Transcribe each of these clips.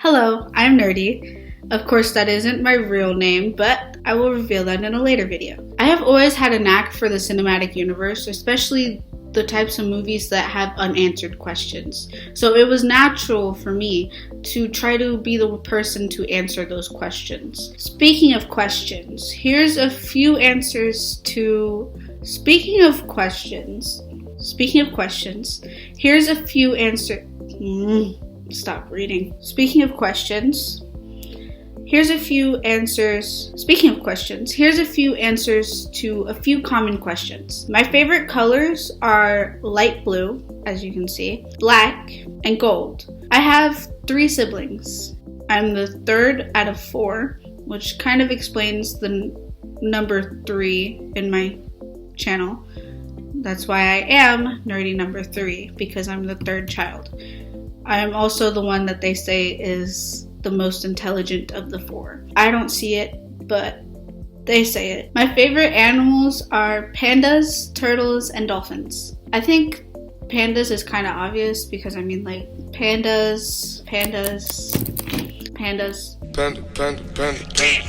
Hello, I'm Nerdy. Of course, that isn't my real name, but I will reveal that in a later video. I have always had a knack for the cinematic universe, especially the types of movies that have unanswered questions. So it was natural for me to try to be the person to answer those questions. Speaking of questions, here's a few answers to... here's a few answers... Stop reading. Speaking of questions, here's a few answers to a few common questions. My favorite colors are light blue, as you can see, black, and gold. I have 3 siblings. I'm the third out of 4, which kind of explains the number 3 in my channel. That's why I am Nerdy number 3, because I'm the third child. I am also the one that they say is the most intelligent of the 4. I don't see it, but they say it. My favorite animals are pandas, turtles, and dolphins. I think pandas is kind of obvious because pandas.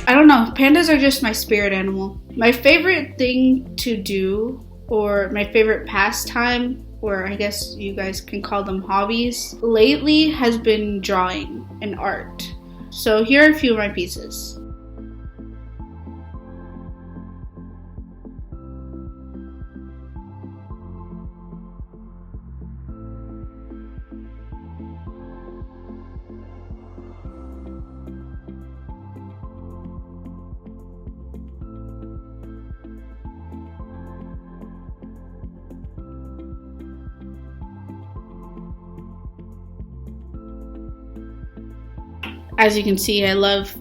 I don't know, pandas are just my spirit animal. My favorite thing to do, or my favorite pastime, or I guess you guys can call them hobbies, lately has been drawing and art. So here are a few of my pieces. As you can see, I love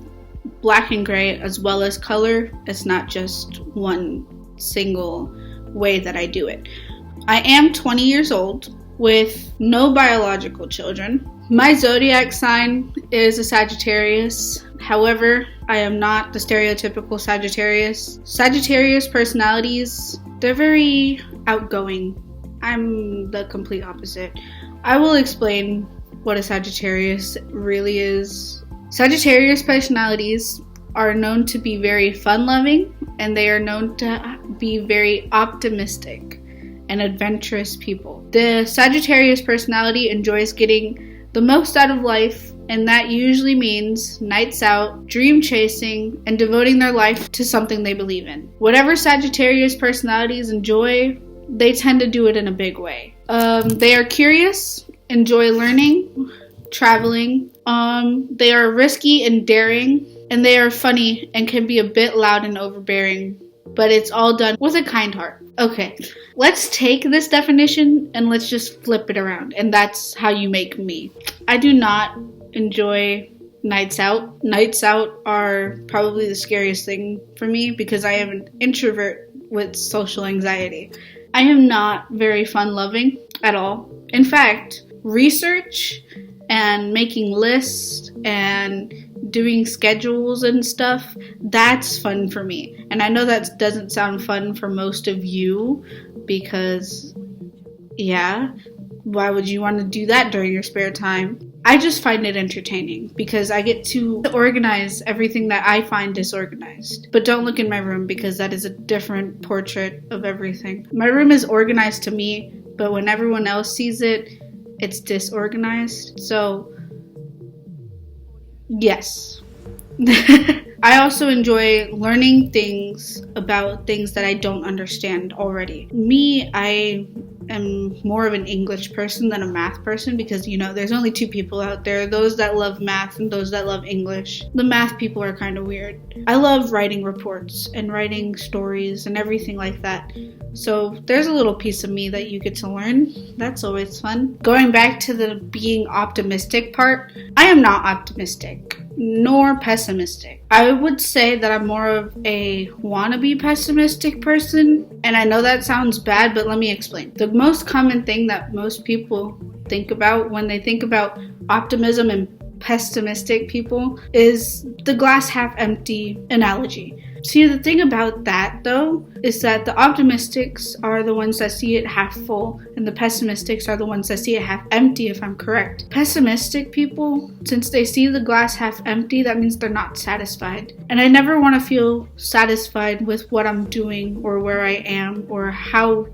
black and gray as well as color. It's not just one single way that I do it. I am 20 years old with no biological children. My zodiac sign is a Sagittarius. However, I am not the stereotypical Sagittarius. Sagittarius personalities, they're very outgoing. I'm the complete opposite. I will explain what a Sagittarius really is. Sagittarius personalities are known to be very fun-loving, and they are known to be very optimistic and adventurous people. The Sagittarius personality enjoys getting the most out of life, and that usually means nights out, dream chasing, and devoting their life to something they believe in. Whatever Sagittarius personalities enjoy, they tend to do it in a big way. They are curious, enjoy learning, traveling. They are risky and daring, and they are funny and can be a bit loud and overbearing, but it's all done with a kind heart. Okay, let's take this definition and let's just flip it around, and that's how you make me. I do not enjoy nights out. Nights out are probably the scariest thing for me because I am an introvert with social anxiety. I am not very fun-loving at all. In fact, research and making lists and doing schedules and stuff, that's fun for me. And I know that doesn't sound fun for most of you because, yeah, why would you want to do that during your spare time? I just find it entertaining because I get to organize everything that I find disorganized. But don't look in my room because that is a different portrait of everything. My room is organized to me, but when everyone else sees it, it's disorganized. So, yes. I also enjoy learning things about things that I don't understand already. Me, I am more of an English person than a math person because, you know, there's only 2 people out there, those that love math and those that love English. The math people are kind of weird. I love writing reports and writing stories and everything like that. So there's a little piece of me that you get to learn. That's always fun. Going back to the being optimistic part, I am not optimistic nor pessimistic. I would say that I'm more of a wannabe pessimistic person, and I know that sounds bad, but let me explain. The most common thing that most people think about when they think about optimism and pessimistic people is the glass half empty analogy. See, the thing about that, though, is that the optimistics are the ones that see it half full, and the pessimistics are the ones that see it half empty, if I'm correct. Pessimistic people, since they see the glass half empty, that means they're not satisfied. And I never want to feel satisfied with what I'm doing, or where I am, or how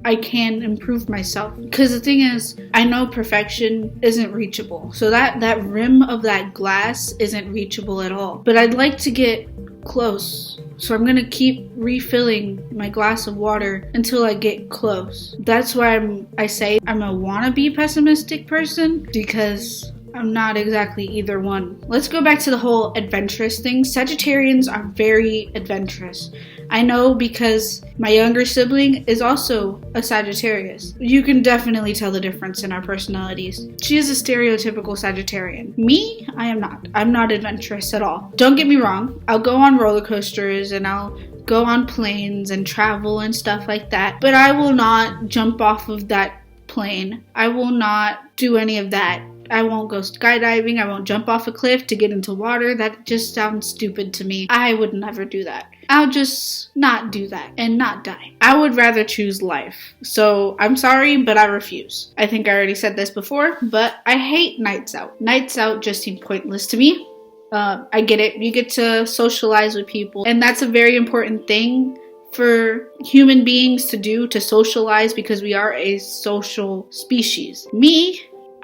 I can improve myself. Because the thing is, I know perfection isn't reachable. So that rim of that glass isn't reachable at all. But I'd like to get close. So I'm gonna keep refilling my glass of water until I get close. That's why I say I'm a wannabe pessimistic person, because I'm not exactly either one. Let's go back to the whole adventurous thing. Sagittarians are very adventurous. I know because my younger sibling is also a Sagittarius. You can definitely tell the difference in our personalities. She is a stereotypical Sagittarian. Me, I am not. I'm not adventurous at all. Don't get me wrong. I'll go on roller coasters and I'll go on planes and travel and stuff like that. But I will not jump off of that plane. I will not do any of that. I won't go skydiving. I won't jump off a cliff to get into water. That just sounds stupid to me. I would never do that. I'll just not do that and not die. I would rather choose life. So I'm sorry, but I refuse. I think I already said this before, but I hate nights out. Nights out just seem pointless to me. I get it. You get to socialize with people, and that's a very important thing for human beings to do, to socialize, because we are a social species. Me,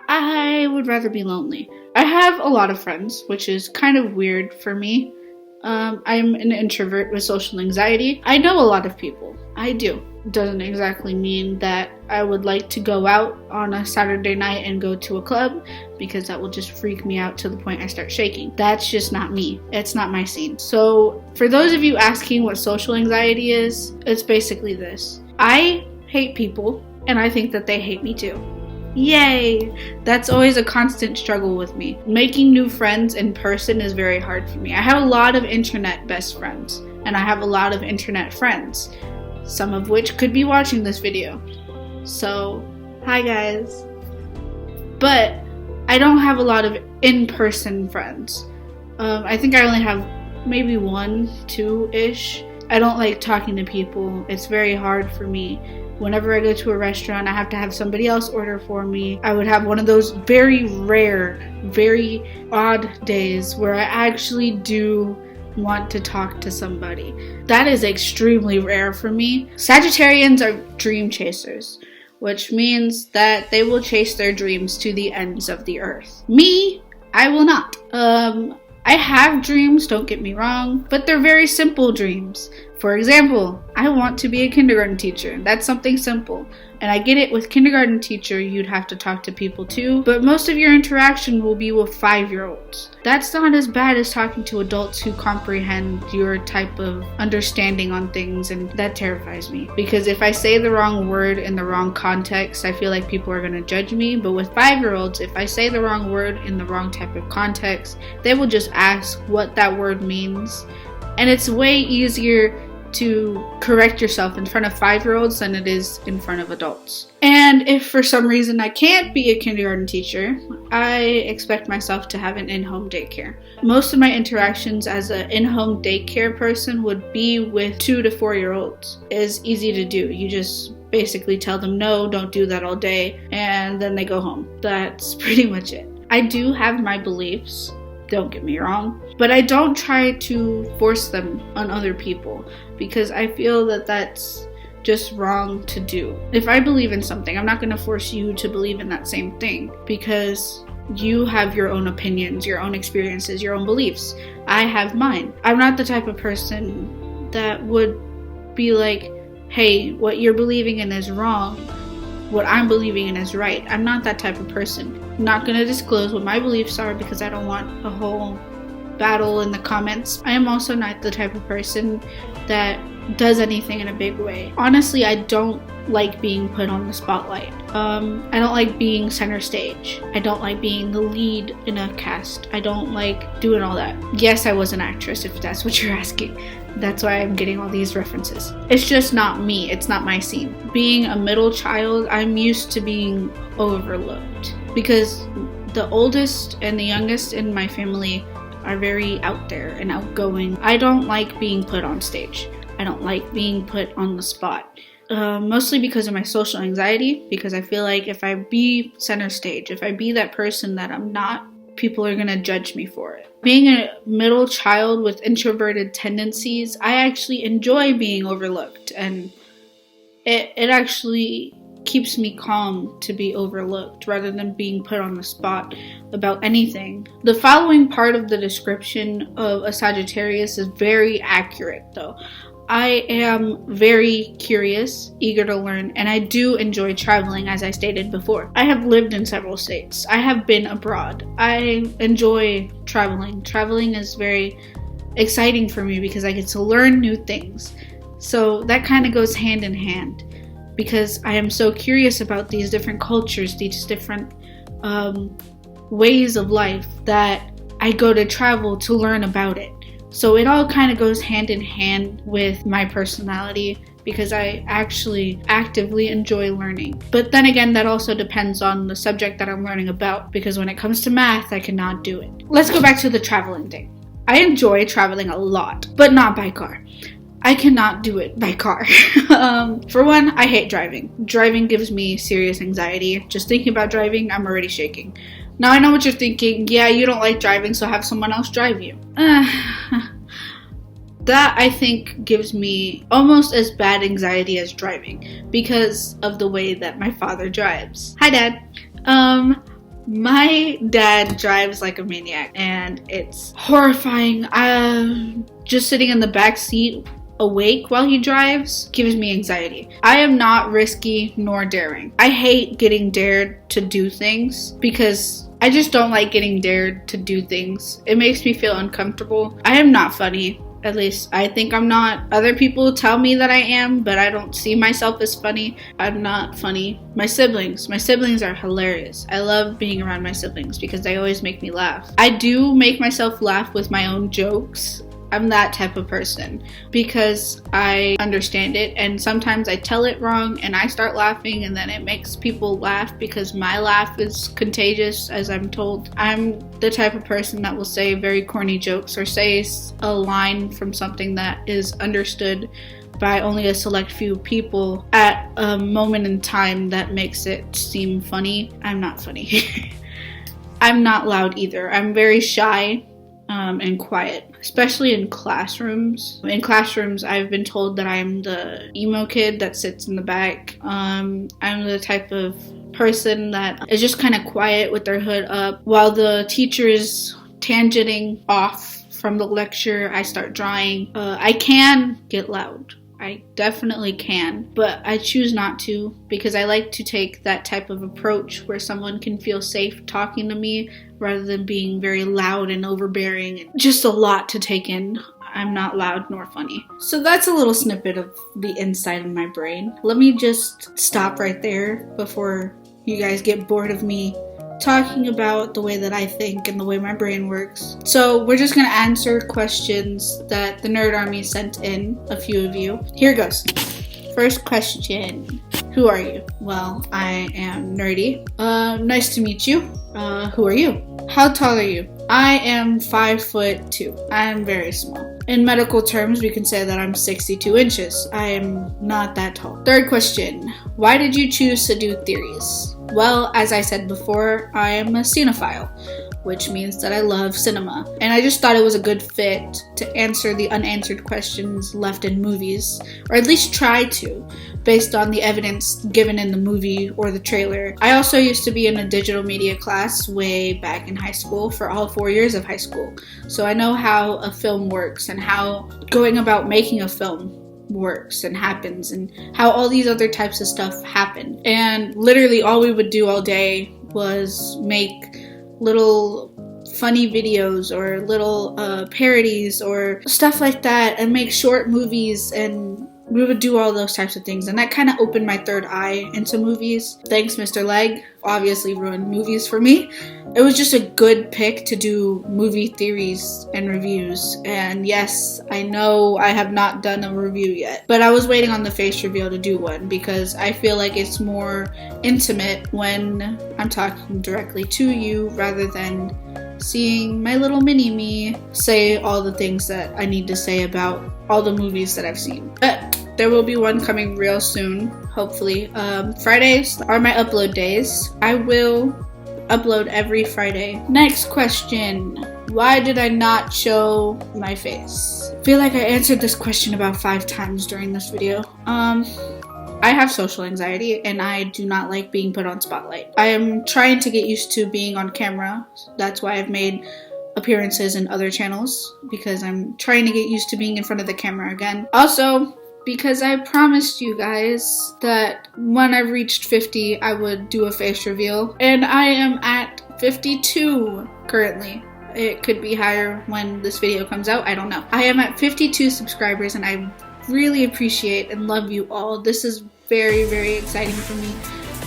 I would rather be lonely. I have a lot of friends, which is kind of weird for me. I'm an introvert with social anxiety. I know a lot of people. I do. Doesn't exactly mean that I would like to go out on a Saturday night and go to a club, because that will just freak me out to the point I start shaking. That's just not me. It's not my scene. So for those of you asking what social anxiety is, it's basically this. I hate people, and I think that they hate me too. Yay! That's always a constant struggle with me. Making new friends in person is very hard for me. I have a lot of internet best friends, and I have a lot of internet friends, some of which could be watching this video. So, hi guys. But I don't have a lot of in-person friends. I think I only have maybe 1, 2-ish. I don't like talking to people. It's very hard for me. Whenever I go to a restaurant, I have to have somebody else order for me. I would have one of those very rare, very odd days where I actually do want to talk to somebody. That is extremely rare for me. Sagittarians are dream chasers, which means that they will chase their dreams to the ends of the earth. Me, I will not. I have dreams, don't get me wrong, but they're very simple dreams. For example, I want to be a kindergarten teacher. That's something simple. And I get it, with kindergarten teacher, you'd have to talk to people too, but most of your interaction will be with 5-year-olds. That's not as bad as talking to adults who comprehend your type of understanding on things, and that terrifies me. Because if I say the wrong word in the wrong context, I feel like people are going to judge me. But with 5-year-olds, if I say the wrong word in the wrong type of context, they will just ask what that word means. And it's way easier to correct yourself in front of 5-year-olds than it is in front of adults. And if for some reason I can't be a kindergarten teacher, I expect myself to have an in-home daycare. Most of my interactions as an in-home daycare person would be with 2 to 4-year-olds. It's easy to do. You just basically tell them, no, don't do that all day, and then they go home. That's pretty much it. I do have my beliefs, don't get me wrong, but I don't try to force them on other people, because I feel that that's just wrong to do. If I believe in something, I'm not going to force you to believe in that same thing, because you have your own opinions, your own experiences, your own beliefs. I have mine. I'm not the type of person that would be like, hey, what you're believing in is wrong, what I'm believing in is right. I'm not that type of person. I'm not going to disclose what my beliefs are because I don't want a whole battle in the comments. I am also not the type of person that does anything in a big way. Honestly, I don't like being put on the spotlight. I don't like being center stage. I don't like being the lead in a cast. I don't like doing all that. Yes, I was an actress, if that's what you're asking. That's why I'm getting all these references. It's just not me. It's not my scene. Being a middle child, I'm used to being overlooked because the oldest and the youngest in my family are very out there and outgoing. I don't like being put on stage. I don't like being put on the spot. Mostly because of my social anxiety, because I feel like if I be center stage, if I be that person that I'm not, people are gonna judge me for it. Being a middle child with introverted tendencies, I actually enjoy being overlooked, and it actually keeps me calm to be overlooked rather than being put on the spot about anything. The following part of the description of a Sagittarius is very accurate though. I am very curious, eager to learn, and I do enjoy traveling, as I stated before. I have lived in several states. I have been abroad. I enjoy traveling. Traveling is very exciting for me because I get to learn new things. So that kind of goes hand in hand because I am so curious about these different cultures, these different ways of life that I go to travel to learn about it. So it all kind of goes hand in hand with my personality because I actually actively enjoy learning. But then again, that also depends on the subject that I'm learning about because when it comes to math, I cannot do it. Let's go back to the traveling thing. I enjoy traveling a lot, but not by car. I cannot do it by car. For one, I hate driving. Driving gives me serious anxiety. Just thinking about driving, I'm already shaking. Now I know what you're thinking. Yeah, you don't like driving, so have someone else drive you. That I think gives me almost as bad anxiety as driving because of the way that my father drives. Hi, Dad. My dad drives like a maniac and it's horrifying. Just sitting in the back seat awake while he drives gives me anxiety. I am not risky nor daring. I hate getting dared to do things because I just don't like getting dared to do things. It makes me feel uncomfortable. I am not funny. At least I think I'm not. Other people tell me that I am, but I don't see myself as funny. I'm not funny. My siblings are hilarious. I love being around my siblings because they always make me laugh. I do make myself laugh with my own jokes. I'm that type of person because I understand it and sometimes I tell it wrong and I start laughing and then it makes people laugh because my laugh is contagious, as I'm told. I'm the type of person that will say very corny jokes or say a line from something that is understood by only a select few people at a moment in time that makes it seem funny. I'm not funny. I'm not loud either. I'm very shy. And quiet, especially in classrooms. In classrooms, I've been told that I'm the emo kid that sits in the back. I'm the type of person that is just kind of quiet with their hood up. While the teacher is tangenting off from the lecture, I start drawing. I can get loud. I definitely can, but I choose not to because I like to take that type of approach where someone can feel safe talking to me rather than being very loud and overbearing. Just a lot to take in. I'm not loud nor funny. So that's a little snippet of the inside of my brain. Let me just stop right there before you guys get bored of me talking about the way that I think and the way my brain works. So we're just gonna answer questions that the Nerd Army sent in, a few of you. Here goes. First question. Who are you? Well, I am nerdy. Nice to meet you. Who are you? How tall are you? I am 5'2". I am very small. In medical terms, we can say that I'm 62 inches. I am not that tall. Third question. Why did you choose to do theories? Well, as I said before, I am a cinephile, which means that I love cinema. And I just thought it was a good fit to answer the unanswered questions left in movies, or at least try to, based on the evidence given in the movie or the trailer. I also used to be in a digital media class way back in high school for all 4 years of high school. So I know how a film works and how going about making a film works and happens and how all these other types of stuff happen. And literally all we would do all day was make little funny videos or little parodies or stuff like that, and make short movies, and we would do all those types of things, and that kind of opened my third eye into movies. Thanks, Mr. Leg. Obviously ruined movies for me. It was just a good pick to do movie theories and reviews. And yes, I know I have not done a review yet, but I was waiting on the face reveal to do one because I feel like it's more intimate when I'm talking directly to you rather than seeing my little mini me say all the things that I need to say about all the movies that I've seen. But there will be one coming real soon, hopefully. Fridays are my upload days. I will upload every Friday. Next question. Why did I not show my face? I feel like I answered this question about 5 times during this video. I have social anxiety and I do not like being put on spotlight. I am trying to get used to being on camera. That's why I've made appearances in other channels, because I'm trying to get used to being in front of the camera again. Also, because I promised you guys that when I reached 50, I would do a face reveal, and I am at 52 currently. It could be higher when this video comes out, I don't know. I am at 52 subscribers and I really appreciate and love you all. This is very, very exciting for me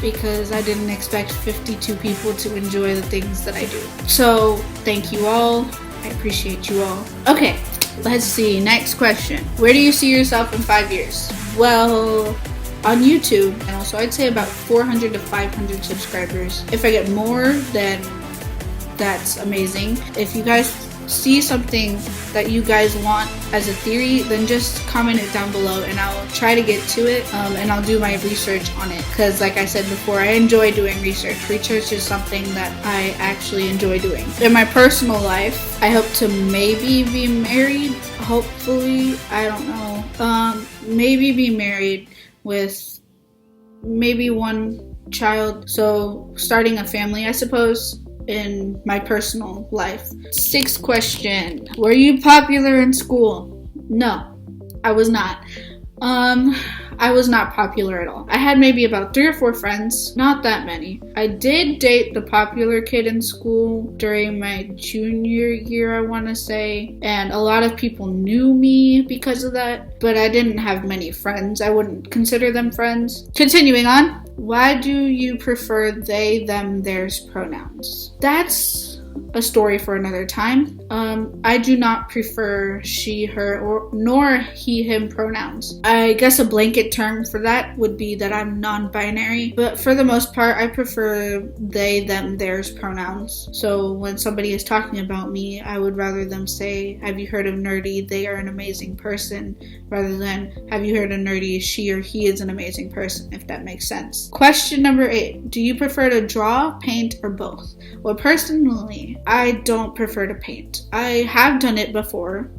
because I didn't expect 52 people to enjoy the things that I do. So thank you all. I appreciate you all. Okay, let's see. Next question. Where do you see yourself in 5 years? Well, on YouTube, and also I'd say about 400 to 500 subscribers. If I get more, then that's amazing. If you guys see something that you guys want as a theory, then just comment it down below and I'll try to get to it, and I'll do my research on it, because like I said before, I enjoy doing research. Research is something that I actually enjoy doing. In my personal life, I hope to maybe be married, hopefully, I don't know, maybe be married with maybe 1 child, so starting a family, I suppose, in my personal life. 6th question. Were you popular in school? No, I was not. I was not popular at all. I had maybe about 3 or 4 friends, not that many. I did date the popular kid in school during my junior year, I want to say, and a lot of people knew me because of that, but I didn't have many friends. I wouldn't consider them friends. Continuing on. Why do you prefer they, them, theirs pronouns? That's a story for another time. I do not prefer she, her, nor he, him pronouns. I guess a blanket term for that would be that I'm non-binary, but for the most part, I prefer they, them, theirs pronouns. So when somebody is talking about me, I would rather them say, have you heard of Nerdy? They are an amazing person, rather than, have you heard of Nerdy? She or he is an amazing person, if that makes sense. Question number 8. Do you prefer to draw, paint, or both? Well, personally, I don't prefer to paint. I have done it before.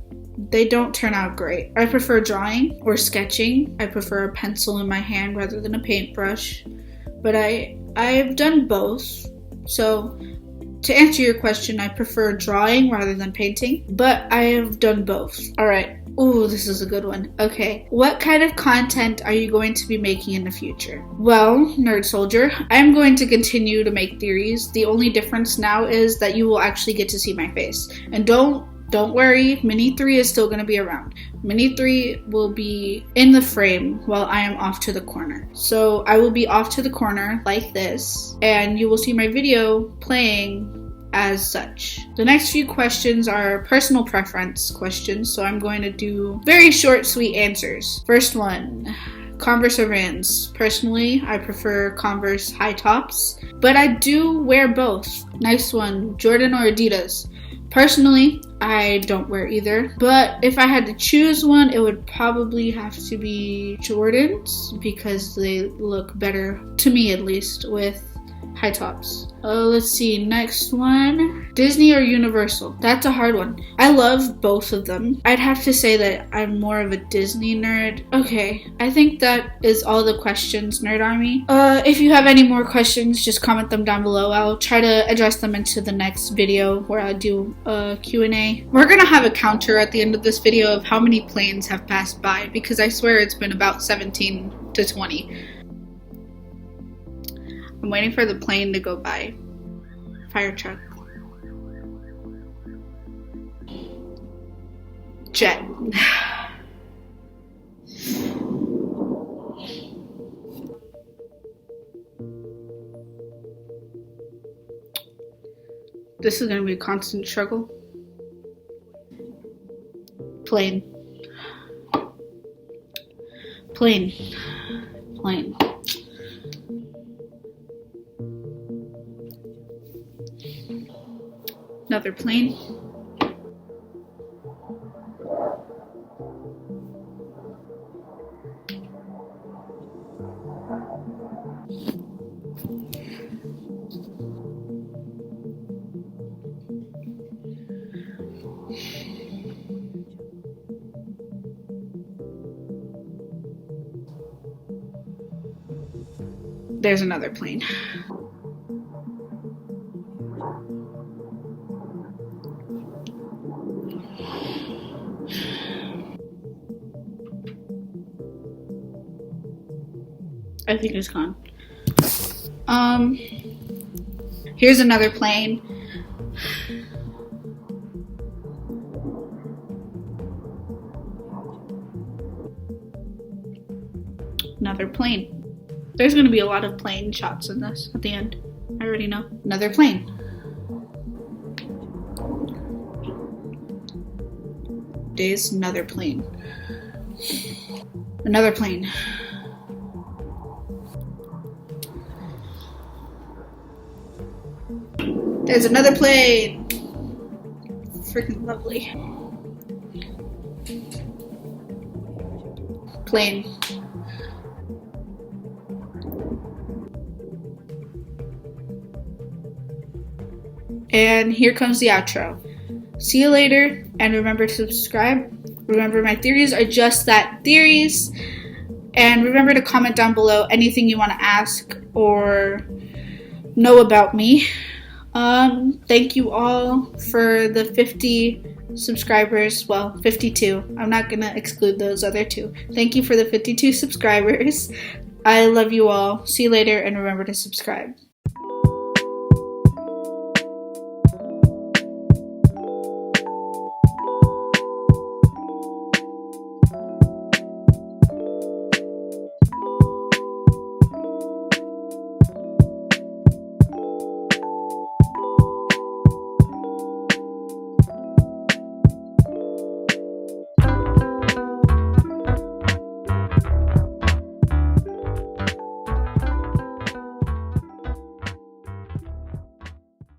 They don't turn out great. I prefer drawing or sketching. I prefer a pencil in my hand rather than a paintbrush. But I've done both. So to answer your question, I prefer drawing rather than painting, but I have done both. All right. Ooh, this is a good one. Okay. What kind of content are you going to be making in the future? Well, Nerd Soldier, I'm going to continue to make theories. The only difference now is that you will actually get to see my face. And don't worry, Mini 3 is still going to be around. Mini 3 will be in the frame while I am off to the corner. So I will be off to the corner like this, and you will see my video playing as such. The next few questions are personal preference questions, so I'm going to do very short, sweet answers. First one, Converse or Vans? Personally, I prefer Converse high tops, but I do wear both. Next one, Jordan or Adidas? Personally, I don't wear either, but if I had to choose one, it would probably have to be Jordans because they look better, to me at least, with high tops. Let's see, next one. Disney or Universal? That's a hard one. I love both of them. I'd have to say that I'm more of a Disney nerd. Okay, I think that is all the questions, Nerd Army. If you have any more questions, just comment them down below. I'll try to address them into the next video where I do a Q&A. We're gonna have a counter at the end of this video of how many planes have passed by, because I swear it's been about 17 to 20. I'm waiting for the plane to go by. Fire truck. Jet. This is going to be a constant struggle. Plane. Plane. Plane. Another plane. There's another plane. I think it's gone. Here's another plane. Another plane. There's going to be a lot of plane shots in this at the end. I already know. Another plane. There's another plane. Another plane. There's another plane. Freaking lovely. Plane. And here comes the outro. See you later, and remember to subscribe. Remember, my theories are just that, theories. And remember to comment down below anything you want to ask or know about me. Thank you all for the 50 subscribers. Well, 52. I'm not going to exclude those other two. Thank you for the 52 subscribers. I love you all. See you later, and remember to subscribe.